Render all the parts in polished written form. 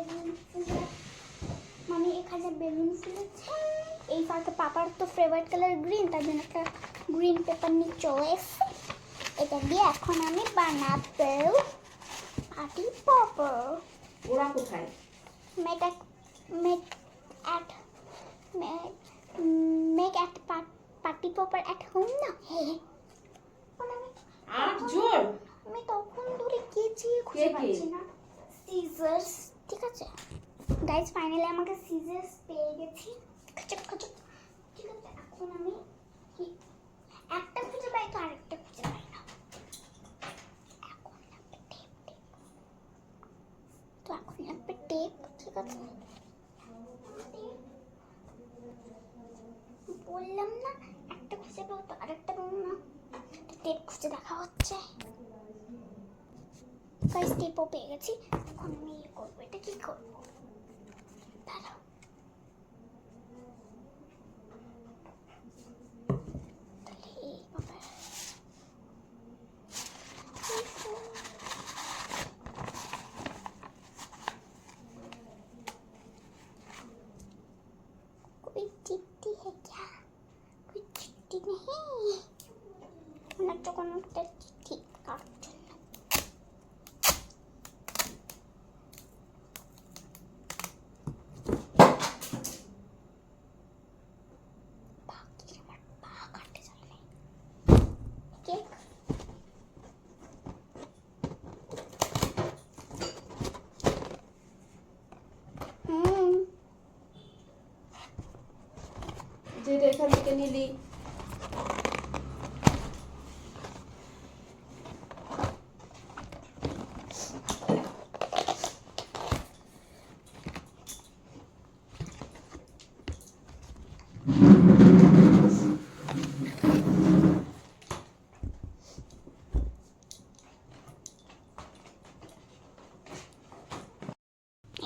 Balloon ফুলে মানে এখানে বেলুন ফুলেছে। এই ফাঁকে পাপার তো ফেভারিট কালার গ্রিন, তার জন্য একটা গ্রিন পেপার নিয়ে চলে এসেছে। এটা দিয়ে এখন আমি বানাবো পার্টি পপার। ওরা কোথায়? Make at party popper at home না। আর জোর আমি তখন ধরে গেছি খুঁজে পাচ্ছি না সিজার্স। ঠিক আছে গাইস, ফাইনালি আমাকে সিজার্স পেয়ে গেছি। খচক খচক। ঠিক আছে, এখন আমি একটা খুঁজে পাই তো আরেকটা খুঁজে পাই না। এখন লাগবে টেপ। তো এখন লাগবে টেপ। ঠিক আছে, বললাম না একটা খুঁজে পাবো তো আরেকটা পাবো না। টেপ খুঁজে দেখা হচ্ছে। গাইস, টেপও পেয়ে গেছি। এখন আমি করবো, এটা কি করবো দাঁড়াও। कोई चिट्ठी है क्या? कोई चिट्ठी नहीं। মনে হচ্ছে কোনো একটা চিঠি কাটার জন্য। আমার পা কাটতে যায় না। কেক যেটা এখান থেকে নিলি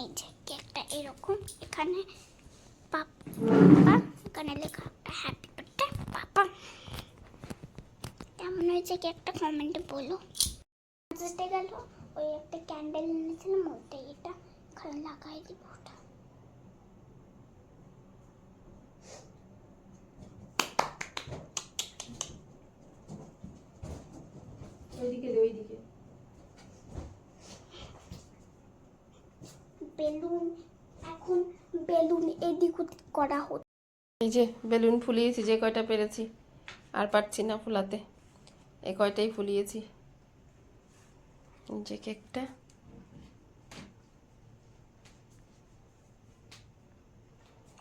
এই যে কেকটা এরকম, এখানে পাপা, এখানে লেখা হ্যাপি বার্থডে পাপা। কেমন হয়েছে কেকটা কমেন্টে বলো। যেতে গেল ওই একটা ক্যান্ডেল এনেছিলাম, ওইটাই এটা এখানে লাগাই দিব। ওটা ওইদিকে ওইদিকে বেলুন, এখন বেলুন এদিক ওদিক করা হচ্ছে। এই যে বেলুন ফুলিয়েছি যে কয়টা পেরেছি, আর পারছি না ফুলাতে, এই কয়টাই ফুলিয়েছি। যে কেকটা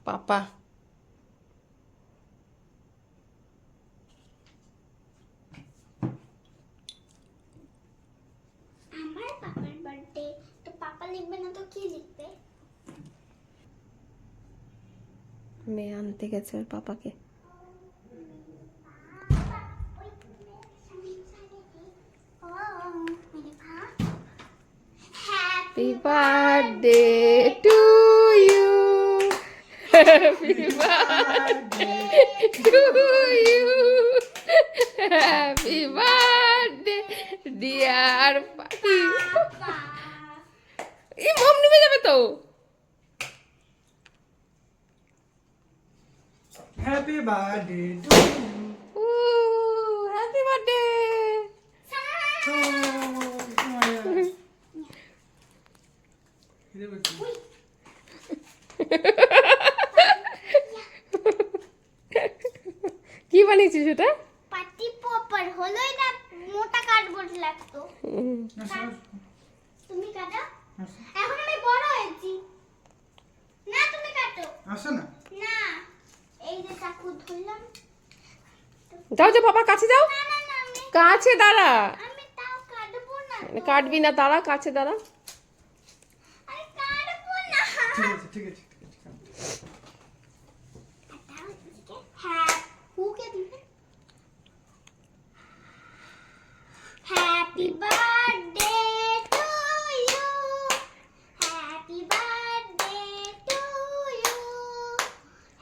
পাপা আমার পাপার বার্থডে, তো পাপা লিখবে না তো কি লিখবে? মেয়ে আনতে গেছে ওর পাপাকে। Happy birthday to you. Happy birthday to you. Happy birthday dear Paki. এই মম নিবে যাবে তো। Happy birthday to you. Happy birthday. কি বানিয়েছিস এটা? পার্টি পপার হলো, এটা মোটা কার্ডবোর্ড লাগতো। তুমি কাটো। এখন আমি বড় হয়েছি না, তুমি কাটো। আসো না। না, এই যে চাকু ধরলাম। যাও যাও বাবার কাছে যাও, না না না, আমি কাছে দাঁড়া। তাও কাটবো না তো। কাটবি না, দাঁড়া, কাছে দাঁড়া। আরে কাটবো না। ঠিক আছে ঠিক আছে ঠিক আছে। হ্যাঁ, হুকে দিবে। Happy birthday to you, happy birthday to you,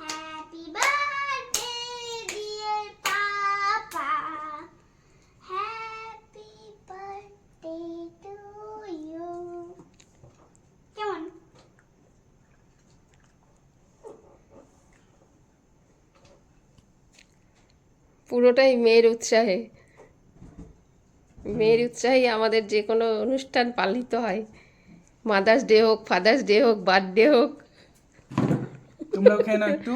happy birthday dear papa, happy birthday to you. কেমন? পুরোটাই মেয়ের উৎসাহে। মেয়ের উৎসাহেই আমাদের যে কোনো অনুষ্ঠান পালিত হয়, মাদার্স ডে হোক, ফাদার্স ডে হোক, বার্থডে হোক। তোমরাও খেয়ে নাও একটু।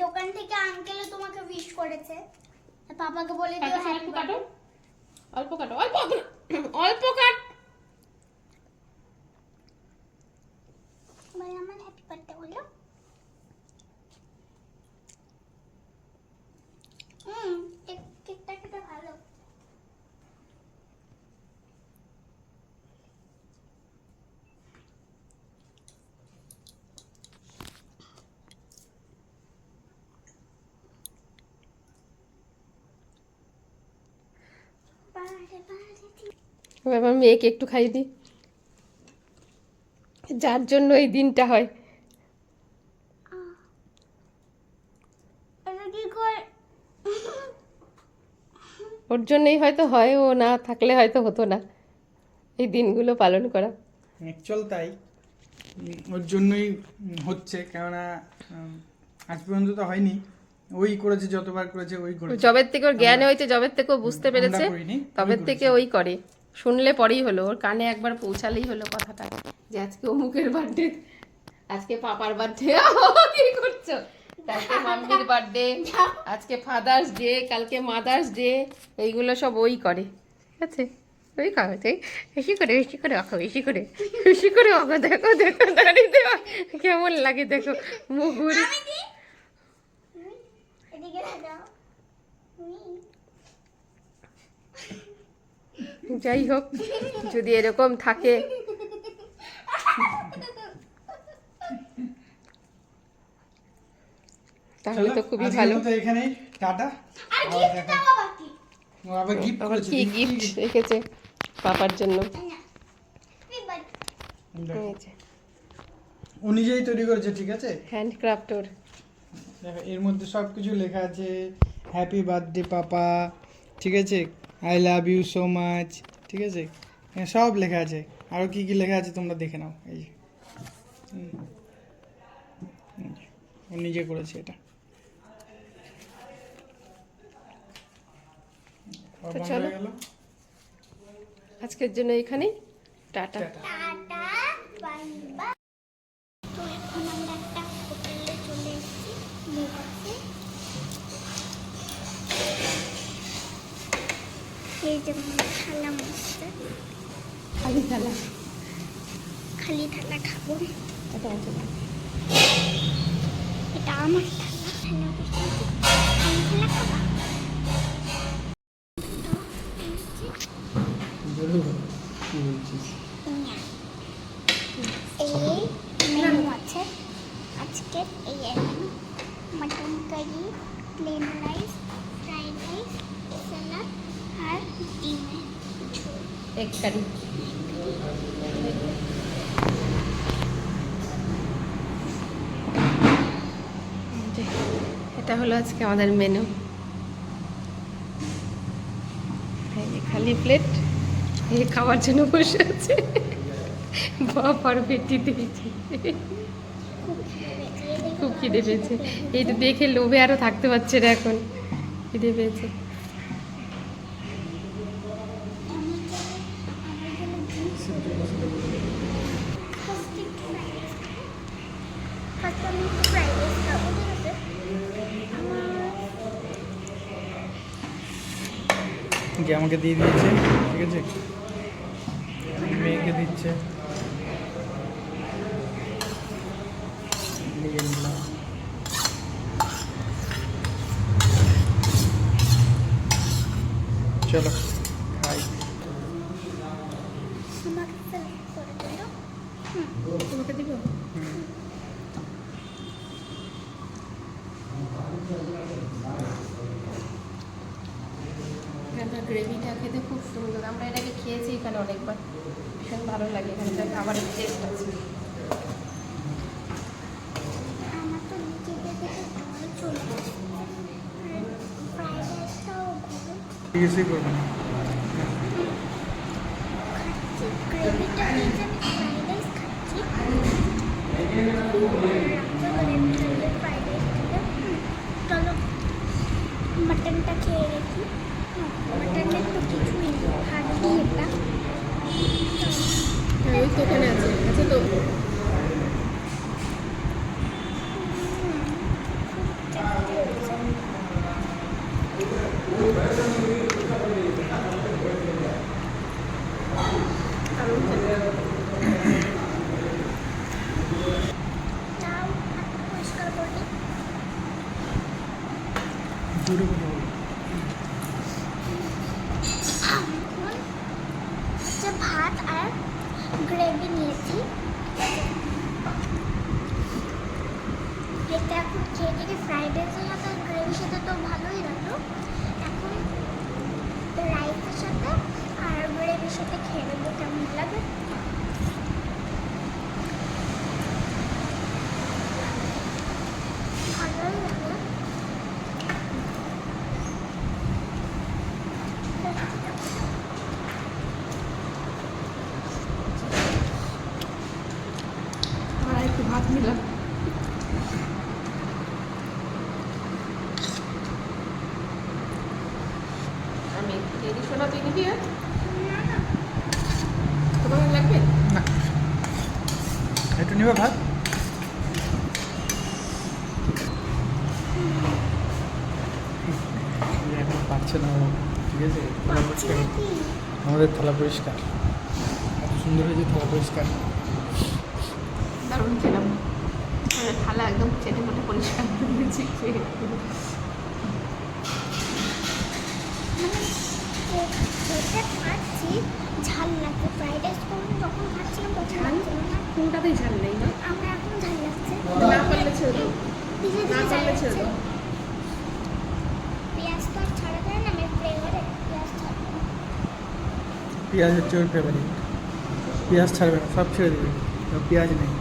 দোকান থেকে আঙ্কেল তোমাকে উইশ করেছে, আর পাপাকে বলে দিও হ্যাপি বার্থডে। অল্প কাটো, অল্প অল্প কাট। বলে আমার হ্যাপি বার্থডে বলো। কেকটা খেতে ভালো। আমার মেয়েকে একটু খাইয়ে দিই, যার জন্য এই দিনটা হয়। ওর জন্যই হয়তো হয়, ও না থাকলে হয়তো হতো না এই দিনগুলো পালন করা। অ্যাকচুয়াল তাই, ওর জন্যই হচ্ছে, কেননা আজ পর্যন্ত তো হয়নি। ওই করেছে, যতবার করেছে ওই করেছে। জবের থেকে ওর জ্ঞান হয়েছে, জবের থেকে ও বুঝতে পেরেছে, আমরা করিনি, তবের ওই থেকে করেছে। ওই করে। শুনলে পরেই হলো, ওর কানে একবার পৌঁছালেই হলো কথাটা, যে আজকে অমুকের বার্থডে, আজকে পাপার বার্থডে। কি করছো? কালকে মাম্মির বার্থডে, আজকে ফাদার্স ডে, কালকে মাদার্স ডে, এইগুলো সব ওই করে। ঠিক আছে, ওই খাওয়াতে বেশি করে আঁকো, বেশি করে আঁকো। দেখো দেখো দাঁড়িয়ে দেওয়া কেমন লাগে, দেখো মুগুর। এদিকে দাও। যাই হোক, যদি এরকম থাকে তাহলে তো খুবই ভালো। তো এখানেই টাটা। আর গিফট দাও বাকি। ও আবার গিফট আবার করেছে। কি গিফট রেখেছে পাপার জন্য? Happy birthday. ও নিজেই তৈরি করেছে, ঠিক আছে। হ্যান্ডক্রাফট ওর। দেখো এর মধ্যে সব কিছু লেখা আছে, হ্যাপি বার্থডে পাপা, ঠিক আছে, I love you so much, ঠিক আছে, এখানে সব লেখা আছে। আরও কি কি লেখা আছে তোমরা দেখে নাও। এই যে ও নিজে করেছে এটা। তো চলো, আজকের জন্য এখানেই tata. Tata. Tata bye bye. তো এখন আমরা একটা হোটেলে চলে এসেছি, মেঘাতে। এই যে থালা মস্ত, খালি থালা, খালি থালা খাবো। এটা আছে। এটা আমার থালা, থালা বসে খালি থালা খাবা। কি বলছিস? এই মেনু আছে আজকের, এই menu: mutton curry, plain rice, fried rice, salad আর ডিমের ঝোল। Egg curry. এটা হলো আজকে আমাদের মেনু। খালি প্লেট, এই খাওয়ার জন্য বসে আছে। বাবার বেটি দিয়েছি, খুব খিদে পেয়েছে। এইটা দেখে লোভে আরো থাকতে পারছে না, এখন খিদে পেয়েছে। যে আমাকে দিয়ে দিয়েছে, ঠিক আছে, মেয়েকে দিচ্ছে, নিয়ে নিলাম। চলো খাই। তোমাকে দিব? গ্রেভিটা খেতে খুব সুন্দর। আমরা এটাকে খেয়েছি এখানে অনেকবার, ভীষণ ভালো লাগে। এখানকার খাবারের টেস্ট আছে। আমার তো নিচে দেখে চলে আসছে। ফ্রাইড রাইসটাও কিছুই করবো না। গ্রেভিটা দিয়েছে, আমি চলো মাটনটা খেয়ে রেখি। মাটনের তো কিছুই নেই, হাড্ডি এটা। হ্যাঁ ওই তো এখানে আছে, আছে তো। তাও হাতটা পরিষ্কার করে জোরে কথা বলো। হচ্ছে ভাত আর গ্রেভি নিয়েছি। এটা এখন খেয়ে থেকে ফ্রাইড রাইসের সাথে গ্রেভির সাথে তো ভালোই লাগলো। এখন রাইসের সাথে আর গ্রেভির সাথে খেয়ে নেবো কেমন লাগে। ভালোই লাগে। আর একটু ভাত নিলাম। আমি রেডি শোনা, তুই নিবি? তোমার লাগবে? না, একটু নিবে ভাত। এখন পাচ্ছে না ও, ঠিক আছে? থালা পাচ্ছি পরিষ্কার, নাকি? আমাদের থালা পরিষ্কার, এত সুন্দর হয়েছে থালা পরিষ্কার। দারুণ খেলাম। থালা একদম চেটে মোটে পরিষ্কার করে দিয়েছি খেয়ে। যেটা খাচ্ছি ঝাল লাগছে। ফ্রাইড রাইস যখন খাচ্ছিলাম তখন ঝাল? লাগছিল না। কোনটাতেই ঝাল নেই না? আমরা এখন ঝাল লাগছে। না পারলে ছেড়ে দাও। ধীরে না ধীরে ঝাল পারলে ছেড়ে লাগছে। দাও। পেঁয়াজ তো আর ছাড়া যায় না, আমি ফ্লেভারে পেঁয়াজ ছাড়বো না। পেঁয়াজ হচ্ছে ওর ফেভারিট, পেঁয়াজ ছাড়বে না, সব ছেড়ে দেবে, পেঁয়াজ নেই।